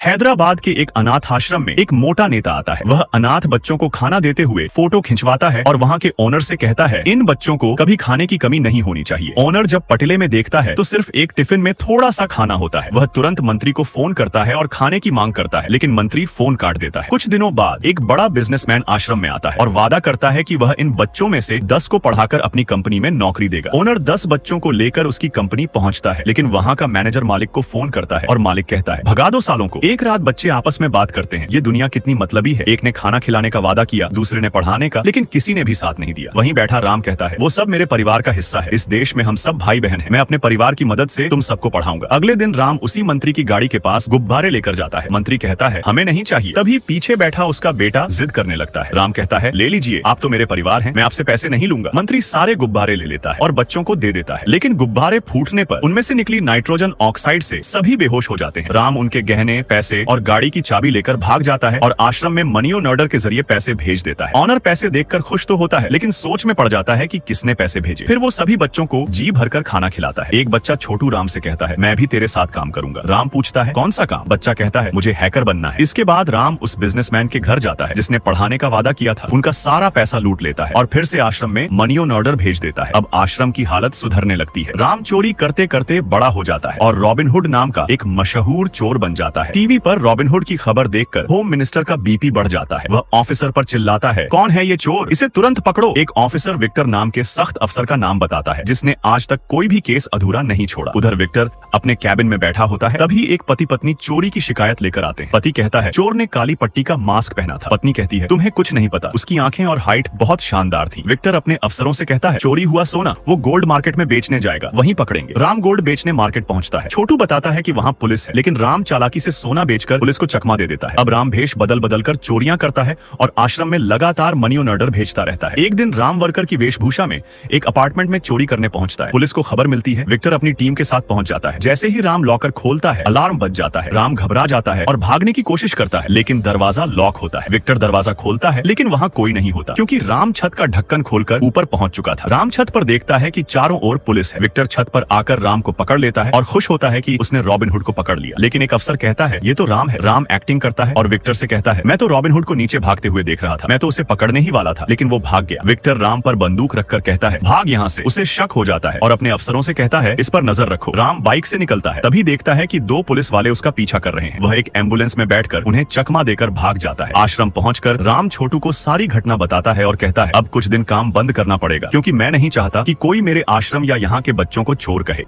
हैदराबाद के एक अनाथ आश्रम में एक मोटा नेता आता है। वह अनाथ बच्चों को खाना देते हुए फोटो खिंचवाता है और वहाँ के ओनर से कहता है इन बच्चों को कभी खाने की कमी नहीं होनी चाहिए। ओनर जब पटले में देखता है तो सिर्फ एक टिफिन में थोड़ा सा खाना होता है। वह तुरंत मंत्री को फोन करता है और खाने की मांग करता है, लेकिन मंत्री फोन काट देता है। कुछ दिनों बाद एक बड़ा बिजनेसमैन आश्रम में आता है और वादा करता है कि वह इन बच्चों में से 10 को पढ़ाकर अपनी कंपनी में नौकरी देगा। ओनर 10 बच्चों को लेकर उसकी कंपनी पहुंचता है, लेकिन वहाँ का मैनेजर मालिक को फोन करता है और मालिक कहता है भगा दो सालों को। एक रात बच्चे आपस में बात करते हैं, ये दुनिया कितनी मतलबी है। एक ने खाना खिलाने का वादा किया, दूसरे ने पढ़ाने का, लेकिन किसी ने भी साथ नहीं दिया। वहीं बैठा राम कहता है वो सब मेरे परिवार का हिस्सा है। इस देश में हम सब भाई बहन हैं। मैं अपने परिवार की मदद से तुम सबको पढ़ाऊंगा। अगले दिन राम उसी मंत्री की गाड़ी के पास गुब्बारे लेकर जाता है। मंत्री कहता है हमें नहीं चाहिए। तभी पीछे बैठा उसका बेटा जिद करने लगता है। राम कहता है ले लीजिए, आप तो मेरे परिवार हैं, मैं आपसे पैसे नहीं लूंगा। मंत्री सारे गुब्बारे ले लेता है और बच्चों को दे देता है, लेकिन गुब्बारे फूटने पर उनमें से निकली नाइट्रोजन ऑक्साइड से सभी बेहोश हो जाते हैं। राम उनके गहने, पैसे और गाड़ी की चाबी लेकर भाग जाता है और आश्रम में मनी ऑर्डर के जरिए पैसे भेज देता है। ऑनर पैसे देखकर खुश तो होता है, लेकिन सोच में पड़ जाता है कि किसने पैसे भेजे। फिर वो सभी बच्चों को जी भरकर खाना खिलाता है। एक बच्चा छोटू राम से कहता है मैं भी तेरे साथ काम करूंगा। राम पूछता है कौन सा काम? बच्चा कहता है मुझे हैकर बनना है। इसके बाद राम उस बिजनेसमैन के घर जाता है जिसने पढ़ाने का वादा किया था। उनका सारा पैसा लूट लेता है और फिर से आश्रम में मनी ऑर्डर भेज देता है। अब आश्रम की हालत सुधरने लगती है। राम चोरी करते करते बड़ा हो जाता है और रॉबिनहुड नाम का एक मशहूर चोर बन जाता है। टीवी पर रॉबिनहुड की खबर देखकर होम मिनिस्टर का बीपी बढ़ जाता है। वह ऑफिसर पर चिल्लाता है कौन है ये चोर, इसे तुरंत पकड़ो। एक ऑफिसर विक्टर नाम के सख्त अफसर का नाम बताता है जिसने आज तक कोई भी केस अधूरा नहीं छोड़ा। उधर विक्टर अपने कैबिन में बैठा होता है। तभी एक पति पत्नी चोरी की शिकायत लेकर आते हैं। पति कहता है चोर ने काली पट्टी का मास्क पहना था। पत्नी कहती है तुम्हें कुछ नहीं पता, उसकी आंखें और हाइट बहुत शानदार थी। विक्टर अपने अफसरों से कहता है चोरी हुआ सोना वो गोल्ड मार्केट में बेचने जाएगा, वहीं पकड़ेंगे। राम गोल्ड बेचने मार्केट पहुंचता है। छोटू बताता है कि वहाँ पुलिस है, लेकिन राम चालाकी से सोना बेचकर पुलिस को चकमा दे देता है। अब राम भेष बदल बदल कर चोरियां करता है और आश्रम में लगातार मनी ऑर्डर भेजता रहता है। एक दिन राम वर्कर की वेशभूषा में एक अपार्टमेंट में चोरी करने पहुंचता है। पुलिस को खबर मिलती है। विक्टर अपनी टीम के साथ पहुंच जाता है। जैसे ही राम लॉकर खोलता है अलार्म बज जाता है। राम घबरा जाता है और भागने की कोशिश करता है, लेकिन दरवाजा लॉक होता है। विक्टर दरवाजा खोलता है, लेकिन वहाँ कोई नहीं होता क्योंकि राम छत का ढक्कन खोलकर ऊपर पहुंच चुका था। राम छत पर देखता है कि चारों ओर पुलिस है। विक्टर छत पर आकर राम को पकड़ लेता है और खुश होता है कि उसने रॉबिनहुड को पकड़ लिया। लेकिन एक अफसर कहता है ये तो राम है। राम एक्टिंग करता है और विक्टर से कहता है मैं तो रॉबिनहुड को नीचे भागते हुए देख रहा था, मैं तो उसे पकड़ने ही वाला था, लेकिन वो भाग गया। विक्टर राम पर बंदूक रखकर कहता है भाग यहाँ से। उसे शक हो जाता है और अपने अफसरों से कहता है इस पर नजर रखो। राम बाइक से निकलता है। तभी देखता है कि 2 पुलिस वाले उसका पीछा कर रहे हैं। वह एक एम्बुलेंस में बैठकर उन्हें चकमा देकर भाग जाता है। आश्रम पहुंचकर राम छोटू को सारी घटना बताता है और कहता है अब कुछ दिन काम बंद करना पड़ेगा क्योंकि मैं नहीं चाहता कि कोई मेरे आश्रम या यहाँ के बच्चों को चोर कहे।